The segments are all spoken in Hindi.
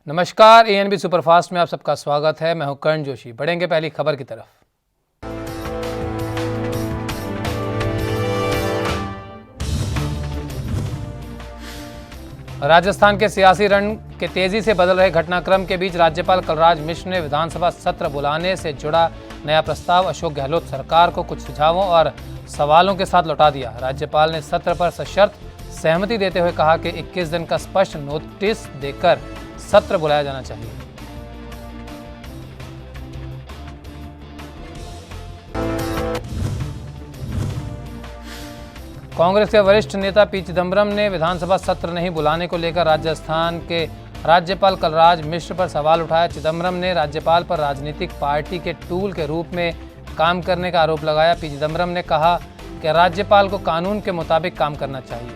नमस्कार, एएनबी सुपरफास्ट में आप सबका स्वागत है। मैं हूं कर्ण जोशी। बढ़ेंगे पहली खबर की तरफ। राजस्थान के सियासी रण के तेजी से बदल रहे घटनाक्रम के बीच राज्यपाल कलराज मिश्र ने विधानसभा सत्र बुलाने से जुड़ा नया प्रस्ताव अशोक गहलोत सरकार को कुछ सुझावों और सवालों के साथ लौटा दिया। राज्यपाल ने सत्र पर सशर्त सहमति देते हुए कहा कि 21 दिन का स्पष्ट नोटिस देकर सत्र बुलाया जाना चाहिए। कांग्रेस के वरिष्ठ नेता पी चिदम्बरम ने विधानसभा सत्र नहीं बुलाने को लेकर राजस्थान के राज्यपाल कलराज मिश्र पर सवाल उठाया। चिदम्बरम ने राज्यपाल पर राजनीतिक पार्टी के टूल के रूप में काम करने का आरोप लगाया। पी चिदम्बरम ने कहा कि राज्यपाल को कानून के मुताबिक काम करना चाहिए।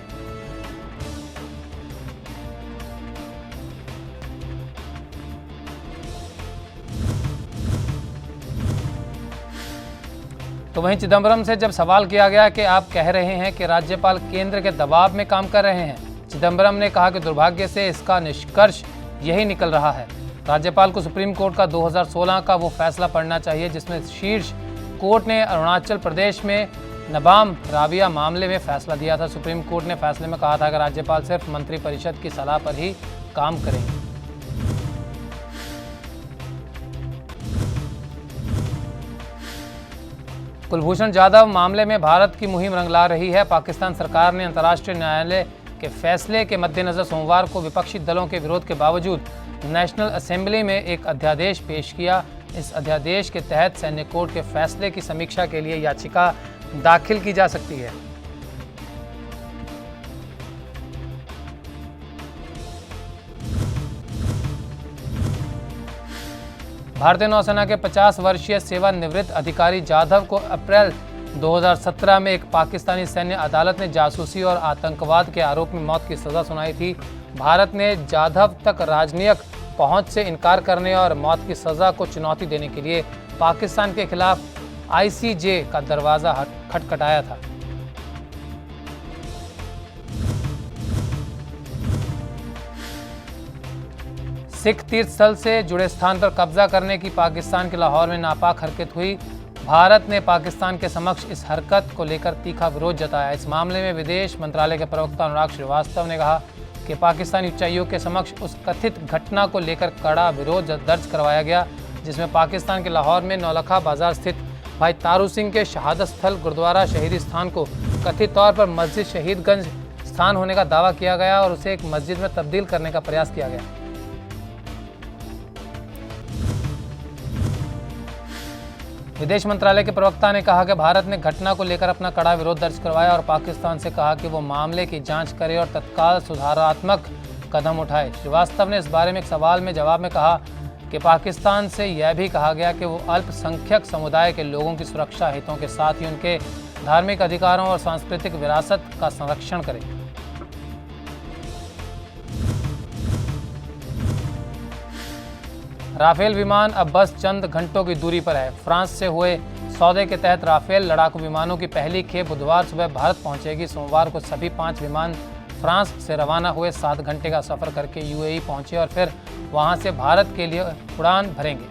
तो वहीं चिदम्बरम से जब सवाल किया गया कि आप कह रहे हैं कि राज्यपाल केंद्र के दबाव में काम कर रहे हैं, चिदम्बरम ने कहा कि दुर्भाग्य से इसका निष्कर्ष यही निकल रहा है। राज्यपाल को सुप्रीम कोर्ट का 2016 का वो फैसला पढ़ना चाहिए जिसमें शीर्ष कोर्ट ने अरुणाचल प्रदेश में नबाम राविया मामले में फैसला दिया था। सुप्रीम कोर्ट ने फैसले में कहा था कि राज्यपाल सिर्फ मंत्रिपरिषद की सलाह पर ही काम करेंगे। कुलभूषण जाधव मामले में भारत की मुहिम रंगला रही है। पाकिस्तान सरकार ने अंतर्राष्ट्रीय न्यायालय के फैसले के मद्देनजर सोमवार को विपक्षी दलों के विरोध के बावजूद नेशनल असेंबली में एक अध्यादेश पेश किया। इस अध्यादेश के तहत सैन्य कोर्ट के फैसले की समीक्षा के लिए याचिका दाखिल की जा सकती है। भारतीय नौसेना के 50 वर्षीय सेवानिवृत्त अधिकारी जाधव को अप्रैल 2017 में एक पाकिस्तानी सैन्य अदालत ने जासूसी और आतंकवाद के आरोप में मौत की सजा सुनाई थी। भारत ने जाधव तक राजनयिक पहुंच से इनकार करने और मौत की सजा को चुनौती देने के लिए पाकिस्तान के खिलाफ आईसीजे का दरवाजा खटखटाया था। सिख तीर्थ स्थल से जुड़े स्थान पर कब्जा करने की पाकिस्तान के लाहौर में नापाक हरकत हुई। भारत ने पाकिस्तान के समक्ष इस हरकत को लेकर तीखा विरोध जताया। इस मामले में विदेश मंत्रालय के प्रवक्ता अनुराग श्रीवास्तव ने कहा कि पाकिस्तानी उच्चायुक्त के समक्ष उस कथित घटना को लेकर कड़ा विरोध दर्ज करवाया गया जिसमें पाकिस्तान के लाहौर में नौलखा बाजार स्थित भाई तारू सिंह के शहादत स्थल गुरुद्वारा शहीदी स्थान को कथित तौर पर मस्जिद शहीदगंज स्थान होने का दावा किया गया और उसे एक मस्जिद में तब्दील करने का प्रयास किया गया। विदेश मंत्रालय के प्रवक्ता ने कहा कि भारत ने घटना को लेकर अपना कड़ा विरोध दर्ज करवाया और पाकिस्तान से कहा कि वो मामले की जांच करे और तत्काल सुधारात्मक कदम उठाए। श्रीवास्तव ने इस बारे में एक सवाल में जवाब में कहा कि पाकिस्तान से यह भी कहा गया कि वो अल्पसंख्यक समुदाय के लोगों की सुरक्षा हितों के साथ ही उनके धार्मिक अधिकारों और सांस्कृतिक विरासत का संरक्षण करे। राफेल विमान अब बस चंद घंटों की दूरी पर है। फ्रांस से हुए सौदे के तहत राफेल लड़ाकू विमानों की पहली खेप बुधवार सुबह भारत पहुंचेगी। सोमवार को सभी 5 विमान फ्रांस से रवाना हुए 7 घंटे का सफर करके यूएई पहुंचे और फिर वहां से भारत के लिए उड़ान भरेंगे।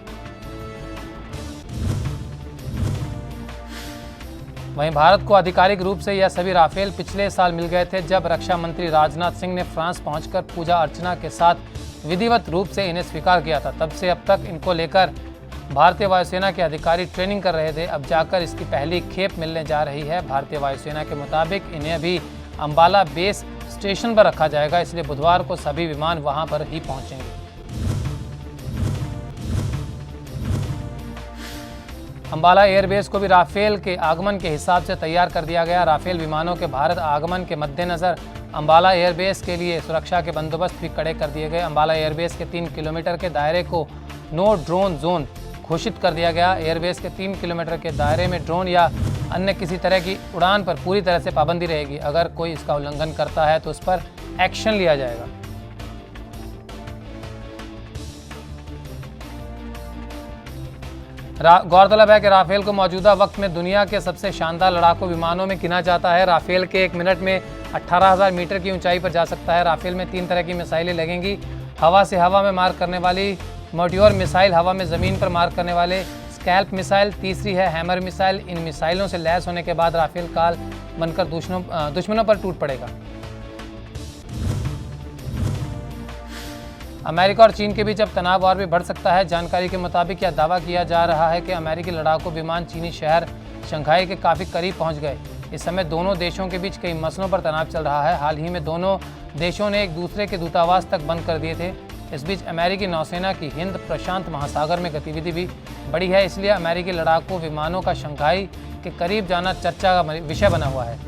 वहीं भारत को आधिकारिक रूप से यह सभी राफेल पिछले साल मिल गए थे जब रक्षा मंत्री राजनाथ सिंह ने फ्रांस पहुंचकर पूजा अर्चना के साथ विधिवत रूप से इन्हें स्वीकार किया था। तब से अब तक इनको लेकर भारतीय वायुसेना के अधिकारी ट्रेनिंग कर रहे थे। अब जाकर इसकी पहली खेप मिलने जा रही है। भारतीय वायुसेना के मुताबिक इन्हें अभी अंबाला बेस स्टेशन पर रखा जाएगा, इसलिए बुधवार को सभी विमान वहां पर ही पहुंचेंगे। अंबाला एयरबेस को भी राफेल के आगमन के हिसाब से तैयार कर दिया गया। राफेल विमानों के भारत आगमन के मद्देनजर अंबाला एयरबेस के लिए सुरक्षा के बंदोबस्त भी कड़े कर दिए गए। अंबाला एयरबेस के 3 किलोमीटर के दायरे को नो ड्रोन जोन घोषित कर दिया गया। एयरबेस के 3 किलोमीटर के दायरे में ड्रोन या अन्य किसी तरह की उड़ान पर पूरी तरह से पाबंदी रहेगी। अगर कोई इसका उल्लंघन करता है तो उस पर एक्शन लिया जाएगा। गौरतलब है कि राफेल को मौजूदा वक्त में दुनिया के सबसे शानदार लड़ाकू विमानों में गिना जाता है। राफेल के 1 मिनट में 18,000 मीटर की ऊंचाई पर जा सकता है। राफेल में 3 तरह की मिसाइलें लगेंगी। हवा से हवा में मार करने वाली मोट्योर मिसाइल, हवा में ज़मीन पर मार करने वाले स्कैल्प मिसाइल, तीसरी है हैमर मिसाइल। इन मिसाइलों से लैस होने के बाद राफेल काल बनकर दुश्मनों पर टूट पड़ेगा। अमेरिका और चीन के बीच अब तनाव और भी बढ़ सकता है। जानकारी के मुताबिक यह दावा किया जा रहा है कि अमेरिकी लड़ाकू विमान चीनी शहर शंघाई के काफ़ी करीब पहुंच गए। इस समय दोनों देशों के बीच कई मसलों पर तनाव चल रहा है। हाल ही में दोनों देशों ने एक दूसरे के दूतावास तक बंद कर दिए थे। इस बीच अमेरिकी नौसेना की हिंद प्रशांत महासागर में गतिविधि भी बढ़ी है, इसलिए अमेरिकी लड़ाकू विमानों का शंघाई के करीब जाना चर्चा का विषय बना हुआ है।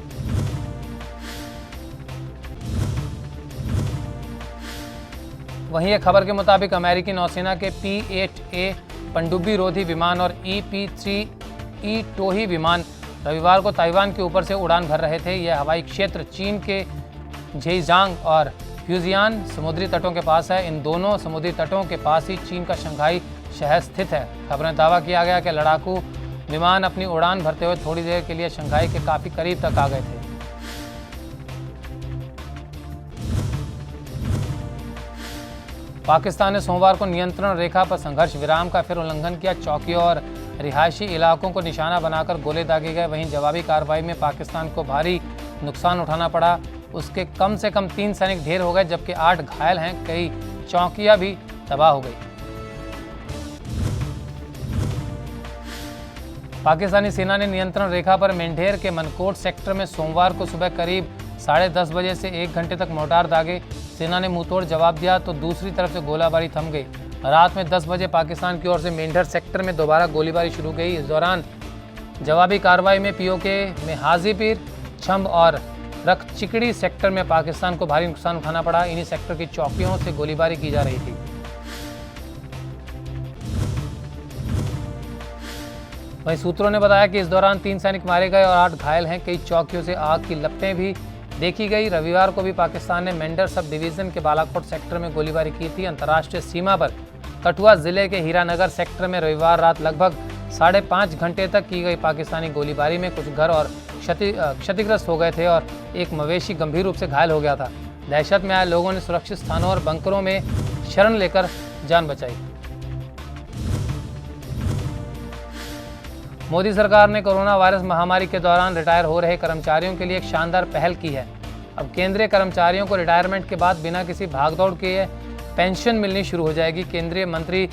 वहीं एक खबर के मुताबिक अमेरिकी नौसेना के P-8A पनडुब्बी रोधी विमान और EP-3E टोही विमान रविवार को ताइवान के ऊपर से उड़ान भर रहे थे। यह हवाई क्षेत्र चीन के झेजियांग और फ्यूजियान समुद्री तटों के पास है। इन दोनों समुद्री तटों के पास ही चीन का शंघाई शहर स्थित है। खबर में दावा किया गया कि लड़ाकू विमान अपनी उड़ान भरते हुए थोड़ी देर के लिए शंघाई के काफ़ी करीब तक आ गए थे। पाकिस्तान ने सोमवार को नियंत्रण रेखा पर संघर्ष विराम का फिर उल्लंघन किया। चौकियों और रिहायशी इलाकों को निशाना बनाकर गोले दागे गए। वहीं जवाबी कार्रवाई में पाकिस्तान को भारी नुकसान उठाना पड़ा। उसके कम से कम 3 सैनिक ढेर हो गए, जबकि 8 घायल हैं। कई चौकियां भी तबाह हो गई। पाकिस्तानी सेना ने नियंत्रण रेखा पर मेंढेर के मनकोट सेक्टर में सोमवार को सुबह करीब 10:30 बजे से 1 घंटे तक मोर्टार दागे। सेना ने मुंहतोड़ जवाब दिया तो दूसरी तरफ से गोलाबारी थम गई। रात में 10 बजे पाकिस्तान की ओर से मेंढर सेक्टर में दोबारा गोलीबारी शुरू हुई। इस दौरान जवाबी कार्रवाई में पीओके में हाजीपीर, छंब और रख चिकड़ी सेक्टर में पाकिस्तान को भारी नुकसान उठाना पड़ा। इन्हीं सेक्टर की चौकियों से गोलीबारी की जा रही थी। वहीं सूत्रों ने बताया कि इस दौरान 3 सैनिक मारे गए और 8 घायल हैं। कई चौकियों से आग की लपटें भी देखी गई। रविवार को भी पाकिस्तान ने मेंढर सब डिवीज़न के बालाकोट सेक्टर में गोलीबारी की थी। अंतर्राष्ट्रीय सीमा पर कठुआ जिले के हीरानगर सेक्टर में रविवार रात लगभग 5.5 घंटे तक की गई पाकिस्तानी गोलीबारी में कुछ घर और क्षतिग्रस्त हो गए थे और एक मवेशी गंभीर रूप से घायल हो गया था। दहशत में आए लोगों ने सुरक्षित स्थानों और बंकरों में शरण लेकर जान बचाई। मोदी सरकार ने कोरोना वायरस महामारी के दौरान रिटायर हो रहे कर्मचारियों के लिए एक शानदार पहल की है। अब केंद्रीय कर्मचारियों को रिटायरमेंट के बाद बिना किसी भागदौड़ के पेंशन मिलनी शुरू हो जाएगी। केंद्रीय मंत्री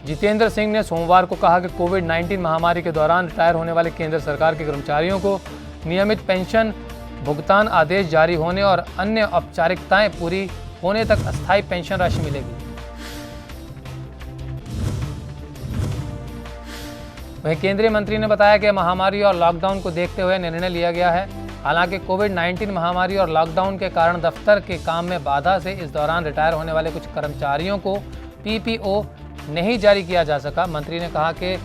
जितेंद्र सिंह ने सोमवार को कहा कि कोविड-19 महामारी के दौरान रिटायर होने वाले केंद्र सरकार के कर्मचारियों को नियमित पेंशन भुगतान आदेश जारी होने और अन्य औपचारिकताएं पूरी होने तक अस्थायी पेंशन राशि मिलेगी। वहीं केंद्रीय मंत्री ने बताया कि महामारी और लॉकडाउन को देखते हुए निर्णय लिया गया है। हालांकि कोविड-19 महामारी और लॉकडाउन के कारण दफ्तर के काम में बाधा से इस दौरान रिटायर होने वाले कुछ कर्मचारियों को पीपीओ नहीं जारी किया जा सका। मंत्री ने कहा कि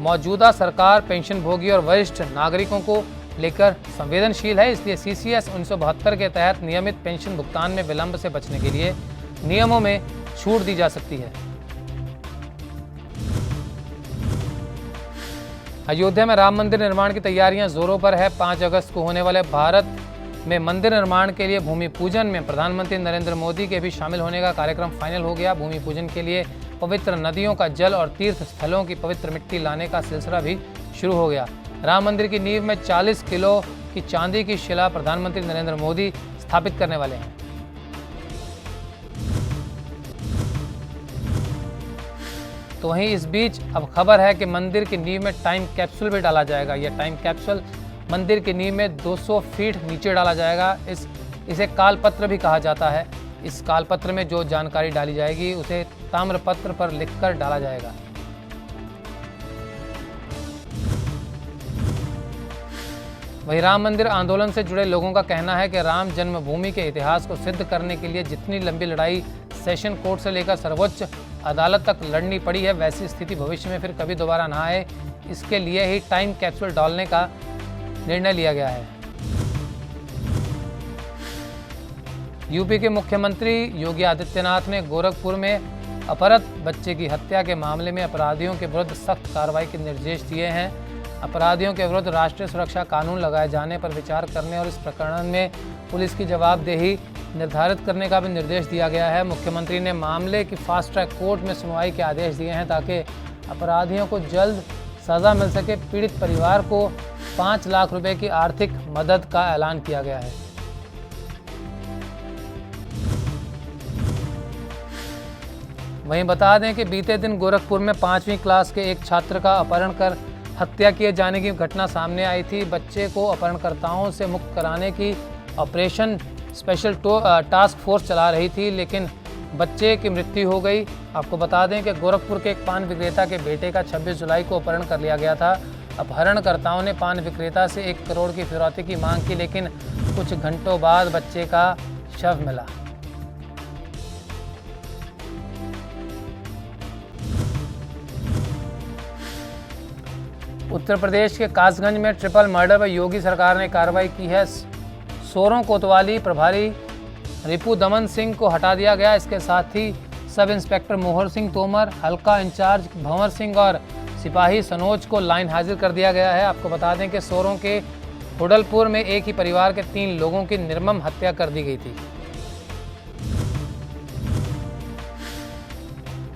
मौजूदा सरकार पेंशनभोगी और वरिष्ठ नागरिकों को लेकर संवेदनशील है, इसलिए सीसीएस 1972 के तहत नियमित पेंशन भुगतान में विलंब से बचने के लिए नियमों में छूट दी जा सकती है। अयोध्या में राम मंदिर निर्माण की तैयारियां जोरों पर है। 5 अगस्त को होने वाले भारत में मंदिर निर्माण के लिए भूमि पूजन में प्रधानमंत्री नरेंद्र मोदी के भी शामिल होने का कार्यक्रम फाइनल हो गया। भूमि पूजन के लिए पवित्र नदियों का जल और तीर्थ स्थलों की पवित्र मिट्टी लाने का सिलसिला भी शुरू हो गया। राम मंदिर की नींव में 40 किलो की चांदी की शिला प्रधानमंत्री नरेंद्र मोदी स्थापित करने वाले हैं। तो वहीं इस बीच अब खबर है कि मंदिर की नींव में टाइम कैप्सूल भी डाला जाएगा। यह टाइम कैप्सूल मंदिर की नींव में 200 फीट नीचे डाला जाएगा। इसे कालपत्र भी कहा जाता है। इस कालपत्र में जो जानकारी डाली जाएगी उसे ताम्रपत्र पर लिखकर डाला जाएगा। वहीं राम मंदिर आंदोलन से जुड़े लोगों का कहना है कि राम जन्मभूमि के इतिहास को सिद्ध करने के लिए जितनी लंबी लड़ाई सेशन कोर्ट से लेकर सर्वोच्च अदालत तक लड़नी पड़ी है, वैसी स्थिति भविष्य में फिर कभी दोबारा ना आए, इसके लिए ही टाइम कैप्सूल डालने का निर्णय लिया गया है। यूपी के मुख्यमंत्री योगी आदित्यनाथ ने गोरखपुर में अपहृत बच्चे की हत्या के मामले में अपराधियों के विरुद्ध सख्त कार्रवाई के निर्देश दिए हैं। अपराधियों के विरुद्ध राष्ट्रीय सुरक्षा कानून लगाए जाने पर विचार करने और इस प्रकरण में पुलिस की जवाबदेही निर्धारित करने का भी निर्देश दिया गया है। मुख्यमंत्री ने मामले की फास्ट ट्रैक कोर्ट में सुनवाई के आदेश दिए हैं ताकि अपराधियों को जल्द सजा मिल सके। पीड़ित परिवार को 5 लाख रुपए की आर्थिक मदद का ऐलान किया गया है। वहीं बता दें कि बीते दिन गोरखपुर में 5वीं क्लास के एक छात्र का अपहरण कर हत्या किए जाने की घटना सामने आई थी। बच्चे को अपहरणकर्ताओं से मुक्त कराने की ऑपरेशन स्पेशल टास्क फोर्स चला रही थी, लेकिन बच्चे की मृत्यु हो गई। आपको बता दें कि गोरखपुर के एक पान विक्रेता के बेटे का 26 जुलाई को अपहरण कर लिया गया था। अपहरणकर्ताओं ने पान विक्रेता से 1 करोड़ की फिरौती की मांग की, लेकिन कुछ घंटों बाद बच्चे का शव मिला। उत्तर प्रदेश के कासगंज में ट्रिपल मर्डर पर योगी सरकार ने कार्रवाई की है। सोरों कोतवाली प्रभारी रिपु दमन सिंह को हटा दिया गया। इसके साथ ही सब इंस्पेक्टर मोहर सिंह तोमर, हल्का इंचार्ज भंवर सिंह और सिपाही सनोज को लाइन हाजिर कर दिया गया है। आपको बता दें कि सोरों के हुडलपुर में एक ही परिवार के 3 लोगों की निर्मम हत्या कर दी गई थी।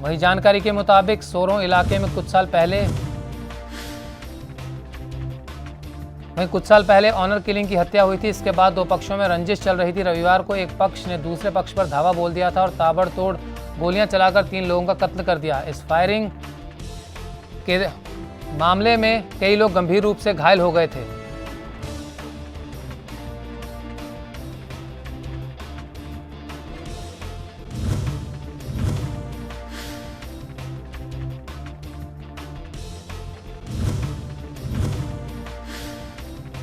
वहीं जानकारी के मुताबिक सोरों इलाके में कुछ साल पहले ऑनर किलिंग की हत्या हुई थी। इसके बाद 2 पक्षों में रंजिश चल रही थी। रविवार को एक पक्ष ने दूसरे पक्ष पर धावा बोल दिया था और ताबड़तोड़ गोलियां चलाकर 3 लोगों का कत्ल कर दिया। इस फायरिंग के मामले में कई लोग गंभीर रूप से घायल हो गए थे।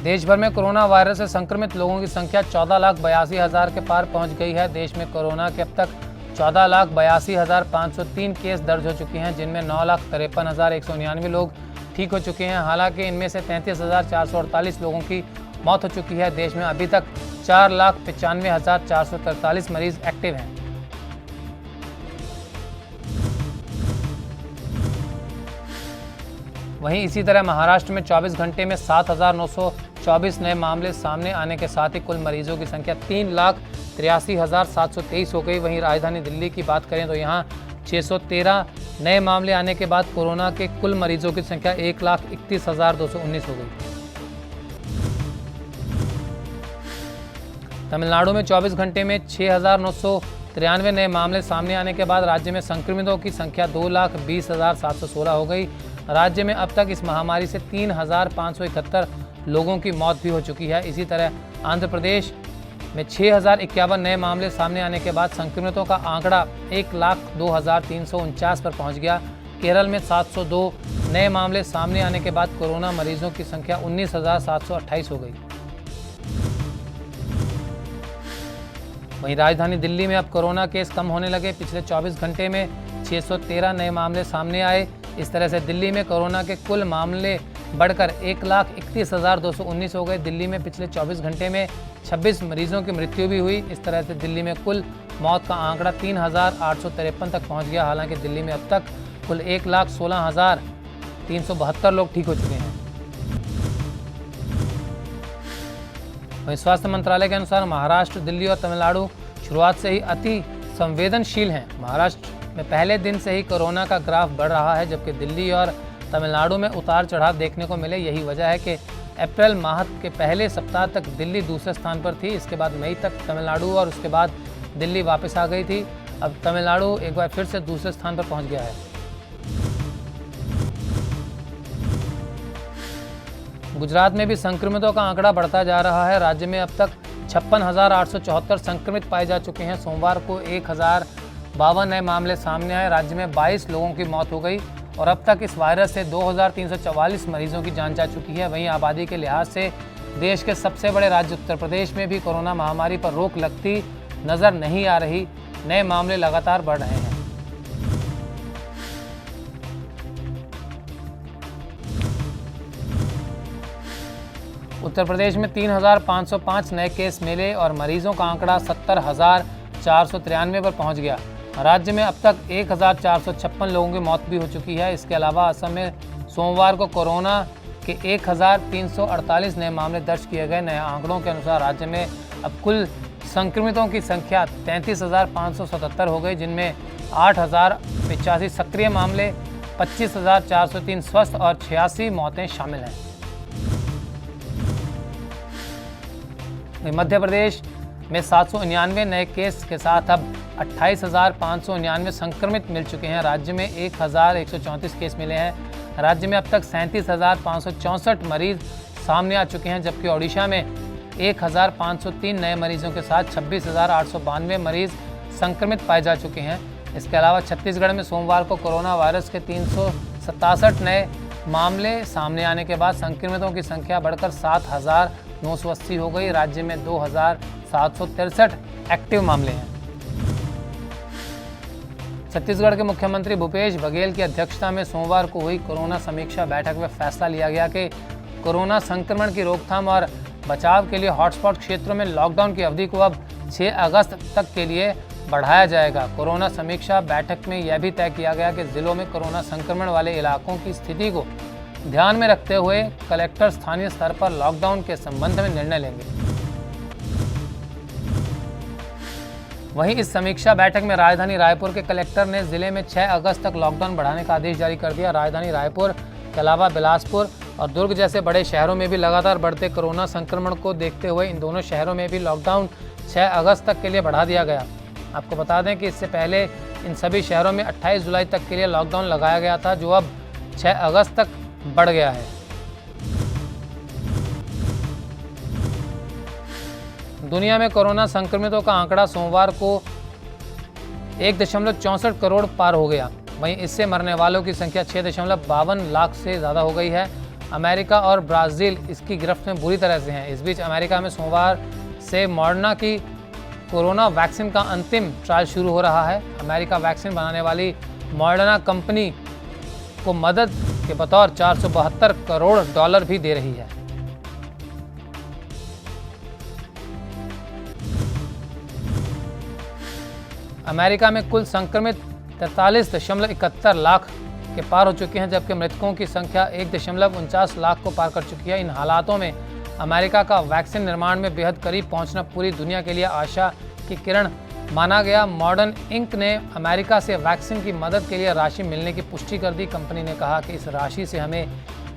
देश भर में कोरोना वायरस से संक्रमित लोगों की संख्या 14,82,000 के पार पहुंच गई है। देश में कोरोना के अब तक 14,82,503 केस दर्ज हो चुके हैं, जिनमें 9,53,199 लोग ठीक हो चुके हैं। हालांकि इनमें से 33,448 लोगों की मौत हो चुकी है। देश में अभी तक 4,95,443 मरीज एक्टिव हैं। वहीं इसी तरह महाराष्ट्र में 24 घंटे में 7,924 नए मामले सामने आने के साथ ही कुल मरीजों की संख्या 3,83,723 हो गई। वहीं राजधानी दिल्ली की बात करें तो यहां 613 नए मामले आने के बाद कोरोना के कुल मरीजों की संख्या 1,31,219 हो गई। तमिलनाडु में 24 घंटे में 6,993 नए मामले सामने आने के बाद राज्य में संक्रमितों की संख्या 2,20,716 हो गई। राज्य में अब तक इस महामारी से 3,571 लोगों की मौत भी हो चुकी है। इसी तरह आंध्र प्रदेश में 6,051 नए मामले सामने आने के बाद संक्रमितों का आंकड़ा 1,02,349 पर पहुंच गया। केरल में 702 नए मामले सामने आने के बाद कोरोना मरीजों की संख्या 19,728 हो गई। वहीं राजधानी दिल्ली में अब कोरोना केस कम होने लगे। पिछले 24 घंटे में 613 नए मामले सामने आए। इस तरह से दिल्ली में कोरोना के कुल मामले बढ़कर 1,31,219 हो गए। दिल्ली में पिछले 24 घंटे में 26 मरीजों की मृत्यु भी हुई। इस तरह से दिल्ली में कुल मौत का आंकड़ा 3,853 तक पहुंच गया। हालांकि दिल्ली में अब तक कुल 1,16,372 लोग ठीक हो चुके हैं। वहीं स्वास्थ्य मंत्रालय के अनुसार महाराष्ट्र, दिल्ली और तमिलनाडु शुरुआत से ही अति संवेदनशील हैं। महाराष्ट्र में पहले दिन से ही कोरोना का ग्राफ बढ़ रहा है, जबकि दिल्ली और तमिलनाडु में उतार चढ़ाव देखने को मिले। यही वजह है कि अप्रैल माह के पहले सप्ताह तक दिल्ली दूसरे स्थान पर थी। इसके बाद मई तक तमिलनाडु और उसके बाद दिल्ली वापस आ गई थी। अब तमिलनाडु एक बार फिर से दूसरे स्थान पर पहुंच गया है। गुजरात में भी संक्रमितों का आंकड़ा बढ़ता जा रहा है। राज्य में अब तक 56,874 संक्रमित पाए जा चुके हैं। सोमवार को 1,052 नए मामले सामने आए। राज्य में 22 लोगों की मौत हो गई और अब तक इस वायरस से 2,344 मरीजों की जान जा चुकी है। वहीं आबादी के लिहाज से देश के सबसे बड़े राज्य उत्तर प्रदेश में भी कोरोना महामारी पर रोक लगती नजर नहीं आ रही। नए मामले लगातार बढ़ रहे हैं। उत्तर प्रदेश में 3,505 नए केस मिले और मरीजों का आंकड़ा 70,493 पर पहुंच गया। राज्य में अब तक 1,456 लोगों की मौत भी हो चुकी है। इसके अलावा असम में सोमवार को कोरोना के 1,348 नए मामले दर्ज किए गए। नए आंकड़ों के अनुसार राज्य में अब कुल संक्रमितों की संख्या 33,577 हो गई, जिनमें 8,085 सक्रिय मामले, 25,403 स्वस्थ और 86 मौतें शामिल हैं। मध्य प्रदेश में 799 नए केस के साथ अब 28,599 संक्रमित मिल चुके हैं। राज्य में 1,134 केस मिले हैं। राज्य में अब तक 37,564 मरीज सामने आ चुके हैं, जबकि ओडिशा में 1,503 नए मरीजों के साथ 26,892 मरीज संक्रमित पाए जा चुके हैं। इसके अलावा छत्तीसगढ़ में सोमवार को कोरोना वायरस के 367 नए मामले सामने आने के बाद संक्रमितों की संख्या बढ़कर 7,980 हो गई। राज्य में 2,763 एक्टिव मामले हैं। छत्तीसगढ़ के मुख्यमंत्री भूपेश बघेल की अध्यक्षता में सोमवार को हुई कोरोना समीक्षा बैठक में फैसला लिया गया कि कोरोना संक्रमण की रोकथाम और बचाव के लिए हॉटस्पॉट क्षेत्रों में लॉकडाउन की अवधि को अब 6 अगस्त तक के लिए बढ़ाया जाएगा। कोरोना समीक्षा बैठक में यह भी तय किया गया कि जिलों में कोरोना संक्रमण वाले इलाकों की स्थिति को ध्यान में रखते हुए कलेक्टर स्थानीय स्तर पर लॉकडाउन के संबंध में निर्णय लेंगे। वहीं इस समीक्षा बैठक में राजधानी रायपुर के कलेक्टर ने जिले में 6 अगस्त तक लॉकडाउन बढ़ाने का आदेश जारी कर दिया। राजधानी रायपुर के अलावा बिलासपुर और दुर्ग जैसे बड़े शहरों में भी लगातार बढ़ते कोरोना संक्रमण को देखते हुए इन दोनों शहरों में भी लॉकडाउन 6 अगस्त तक के लिए बढ़ा दिया गया। आपको बता दें कि इससे पहले इन सभी शहरों में 28 जुलाई तक के लिए लॉकडाउन लगाया गया था, जो अब 6 अगस्त तक बढ़ गया है। दुनिया में कोरोना संक्रमितों का आंकड़ा सोमवार को 1.64 करोड़ पार हो गया। वहीं इससे मरने वालों की संख्या 6.52 लाख से ज़्यादा हो गई है। अमेरिका और ब्राज़ील इसकी गिरफ्त में बुरी तरह से हैं। इस बीच अमेरिका में सोमवार से मॉडर्ना की कोरोना वैक्सीन का अंतिम ट्रायल शुरू हो रहा है। अमेरिका वैक्सीन बनाने वाली मॉडर्ना कंपनी को मदद के बतौर $472 करोड़ भी दे रही है। अमेरिका में कुल संक्रमित 43.71 लाख के पार हो चुके हैं, जबकि मृतकों की संख्या 1.49 लाख को पार कर चुकी है। इन हालातों में अमेरिका का वैक्सीन निर्माण में बेहद करीब पहुंचना पूरी दुनिया के लिए आशा की किरण माना गया। मॉडर्न इंक ने अमेरिका से वैक्सीन की मदद के लिए राशि मिलने की पुष्टि कर दी। कंपनी ने कहा कि इस राशि से हमें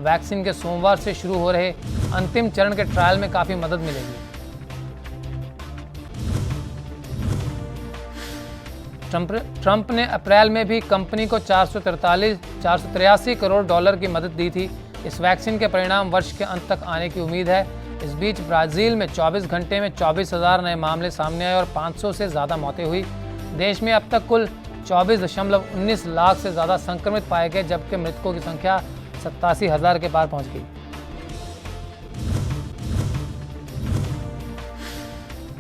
वैक्सीन के सोमवार से शुरू हो रहे अंतिम चरण के ट्रायल में काफ़ी मदद मिलेगी। ट्रंप ने अप्रैल में भी कंपनी को $483 करोड़ की मदद दी थी। इस वैक्सीन के परिणाम वर्ष के अंत तक आने की उम्मीद है। इस बीच ब्राज़ील में 24 घंटे में 24,000 नए मामले सामने आए और 500 से ज़्यादा मौतें हुई। देश में अब तक कुल 24.19 लाख से ज़्यादा संक्रमित पाए गए, जबकि मृतकों की संख्या 87,000 के पार पहुंच गई।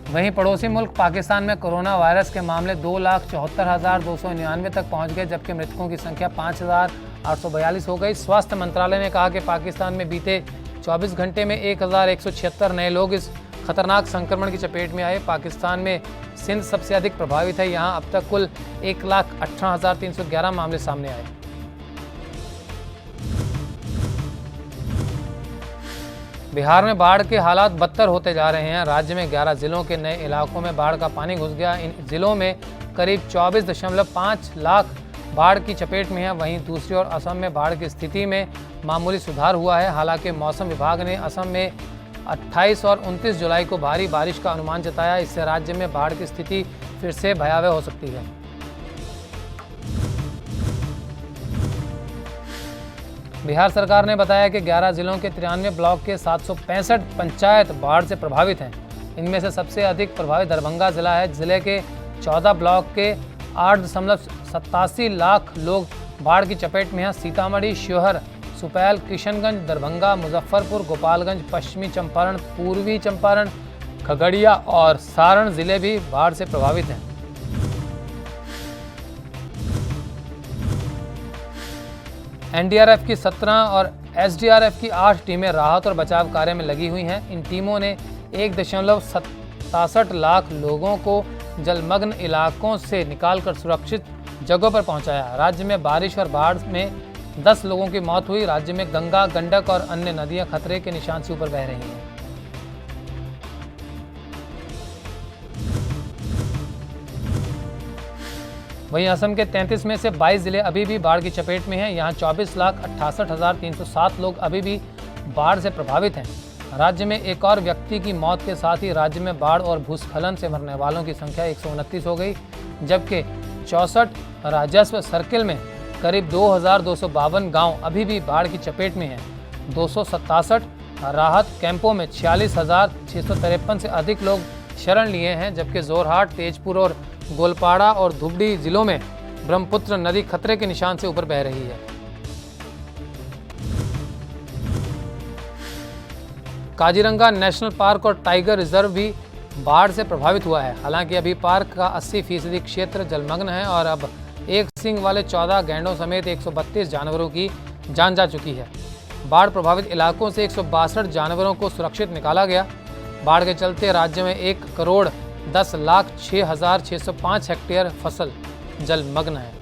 वहीं पड़ोसी मुल्क पाकिस्तान में कोरोना वायरस के मामले 2,74,299 तक पहुंच गए, जबकि मृतकों की संख्या 5,842 हो गई। स्वास्थ्य मंत्रालय ने कहा कि पाकिस्तान में बीते 24 घंटे में 1,176 नए लोग इस खतरनाक संक्रमण की चपेट में आए। पाकिस्तान में सिंध सबसे अधिक प्रभावित है। यहां अब तक कुल 1,18,311 मामले सामने आए। बिहार में बाढ़ के हालात बदतर होते जा रहे हैं। राज्य में 11 जिलों के नए इलाकों में बाढ़ का पानी घुस गया। इन जिलों में करीब 24.5 लाख बाढ़ की चपेट में है। वहीं दूसरी ओर असम में बाढ़ की स्थिति में मामूली सुधार हुआ है। हालांकि मौसम विभाग ने असम में 28 और 29 जुलाई को भारी बारिश का अनुमान जताया। इससे राज्य में बाढ़ की स्थिति फिर से भयावह हो सकती है। बिहार सरकार ने बताया कि 11 जिलों के 93 ब्लॉक के 765 पंचायत बाढ़ से प्रभावित हैं। इनमें से सबसे अधिक प्रभावित दरभंगा जिला है। जिले के 14 ब्लॉक के 8.87 लाख लोग बाढ़ की चपेट में हैं। सीतामढ़ी, शिवहर, सुपैल, किशनगंज, दरभंगा, मुजफ्फरपुर, गोपालगंज, पश्चिमी चंपारण, पूर्वी चंपारण, खगड़िया और सारण जिले भी बाढ़ से प्रभावित हैं। एनडीआरएफ की 17 और एसडीआरएफ की 8 टीमें राहत और बचाव कार्य में लगी हुई हैं। इन टीमों ने 1.67 लाख लोगों को जलमग्न इलाकों से निकालकर सुरक्षित जगहों पर पहुंचाया। राज्य में बारिश और बाढ़ में 10 लोगों की मौत हुई। राज्य में गंगा, गंडक और अन्य नदियां खतरे के निशान से ऊपर बह रही हैं। वहीं असम के 33 में से 22 जिले अभी भी बाढ़ की चपेट में हैं। यहाँ 24,68,307 लोग अभी भी बाढ़ से प्रभावित हैं। राज्य में एक और व्यक्ति की मौत के साथ ही राज्य में बाढ़ और भूस्खलन से मरने वालों की संख्या 129 हो गई, जबकि 64 राजस्व सर्किल में करीब 2,252 गांव अभी भी बाढ़ की चपेट में हैं। 267 राहत कैंपों में 46,653 से अधिक लोग शरण लिए हैं, जबकि जोरहाट, तेजपुर और गोलपाड़ा और धुबड़ी जिलों में ब्रह्मपुत्र नदी खतरे के निशान से ऊपर बह रही है। काजीरंगा नेशनल पार्क और टाइगर रिजर्व भी बाढ़ से प्रभावित हुआ है। हालांकि अभी पार्क का 80% क्षेत्र जलमग्न है और अब एक सींग वाले 14 गैंडों समेत 132 जानवरों की जान जा चुकी है। बाढ़ प्रभावित इलाकों से 162 जानवरों को सुरक्षित निकाला गया। बाढ़ के चलते राज्य में 1,10,06,605 हेक्टेयर फसल जलमग्न है।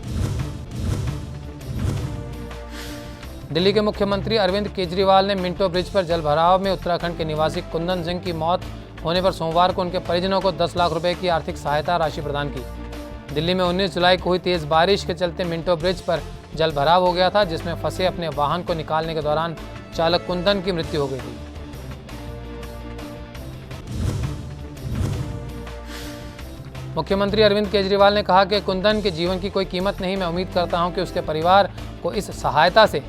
दिल्ली के मुख्यमंत्री अरविंद केजरीवाल ने मिंटो ब्रिज पर जलभराव में उत्तराखंड के निवासी कुंदन सिंह की मौत होने पर सोमवार को उनके परिजनों को 10 लाख रुपए की आर्थिक सहायता राशि प्रदान की। दिल्ली में 19 जुलाई को हुई तेज बारिश के चलते मिंटो ब्रिज पर जलभराव हो गया था, जिसमें फंसे अपने वाहन को निकालने के दौरान चालक कुंदन की मृत्यु हो गई थी। मुख्यमंत्री अरविंद केजरीवाल ने कहा कि कुंदन के जीवन की कोई कीमत नहीं। मैं उम्मीद करता हूं कि उसके परिवार को इस सहायता से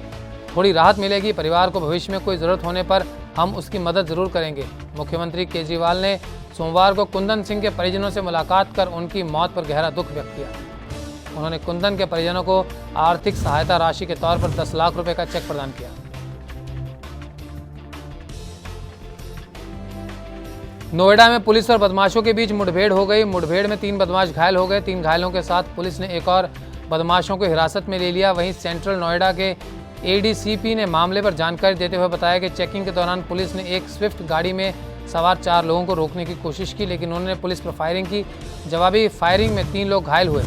थोड़ी राहत मिलेगी। परिवार को भविष्य में कोई ज़रूरत होने पर हम उसकी मदद ज़रूर करेंगे। मुख्यमंत्री केजरीवाल ने सोमवार को कुंदन सिंह के परिजनों से मुलाकात कर उनकी मौत पर गहरा दुख व्यक्त किया। उन्होंने कुंदन के परिजनों को आर्थिक सहायता राशि के तौर पर 10 लाख रुपए का चेक प्रदान किया। नोएडा में पुलिस और बदमाशों के बीच मुठभेड़ हो गई। मुठभेड़ में 3 बदमाश घायल हो गए। 3 घायलों के साथ पुलिस ने एक और बदमाशों को हिरासत में ले लिया। वहीं सेंट्रल नोएडा के एडीसीपी ने मामले पर जानकारी देते हुए बताया कि चेकिंग के दौरान पुलिस ने एक स्विफ्ट गाड़ी में सवार 4 लोगों को रोकने की कोशिश की, लेकिन उन्होंने पुलिस पर फायरिंग की। जवाबी फायरिंग में 3 लोग घायल हुए।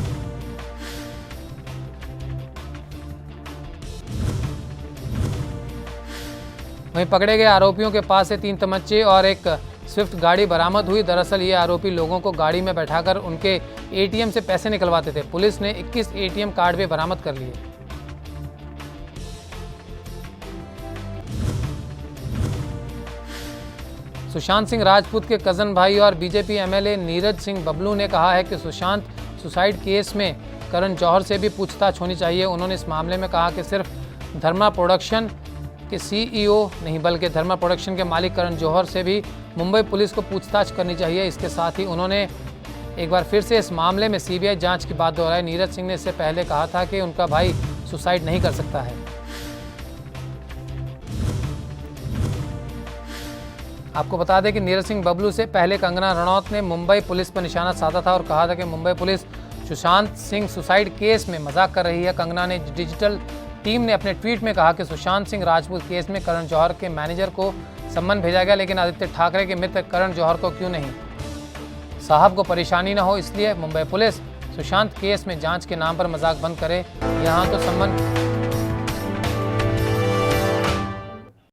वहीं पकड़े गए आरोपियों के पास से 3 तमंचे और एक स्विफ्ट गाड़ी बरामद हुई। दरअसल ये आरोपी लोगों को गाड़ी में बैठाकर उनके एटीएम से पैसे निकलवाते थे। पुलिस ने 21 एटीएम कार्ड भी बरामद कर लिए। सुशांत सिंह राजपूत के कजन भाई और बीजेपी एमएलए नीरज सिंह बबलू ने कहा है कि सुशांत सुसाइड केस में करण जौहर से भी पूछताछ होनी चाहिए। उन्होंने इस मामले में कहा कि सिर्फ धर्मा प्रोडक्शन के सीईओ नहीं बल्कि धर्मा प्रोडक्शन के मालिक करण जौहर से भी मुंबई पुलिस को पूछताछ करनी चाहिए। इसके साथ ही उन्होंने एक बार फिर से इस मामले में सीबीआई जांच की बात दोहराई। नीरज सिंह ने इससे पहले कहा था कि उनका भाई सुसाइड नहीं कर सकता है। आपको बता दें कि नीरज सिंह बबलू से पहले कंगना रनौत ने मुंबई पुलिस पर निशाना साधा था और कहा था कि Mumbai police Sushant Singh suicide case में मजाक कर रही है। कंगना ने डिजिटल टीम ने अपने ट्वीट में कहा कि सुशांत सिंह राजपूत केस में करण जौहर के मैनेजर को सम्मन भेजा गया, लेकिन आदित्य ठाकरे के मित्र करण जौहर को क्यों नहीं। साहब को परेशानी न हो इसलिए मुंबई पुलिस सुशांत केस में जांच के नाम पर मजाक बंद करे। यहाँ तो सम्मन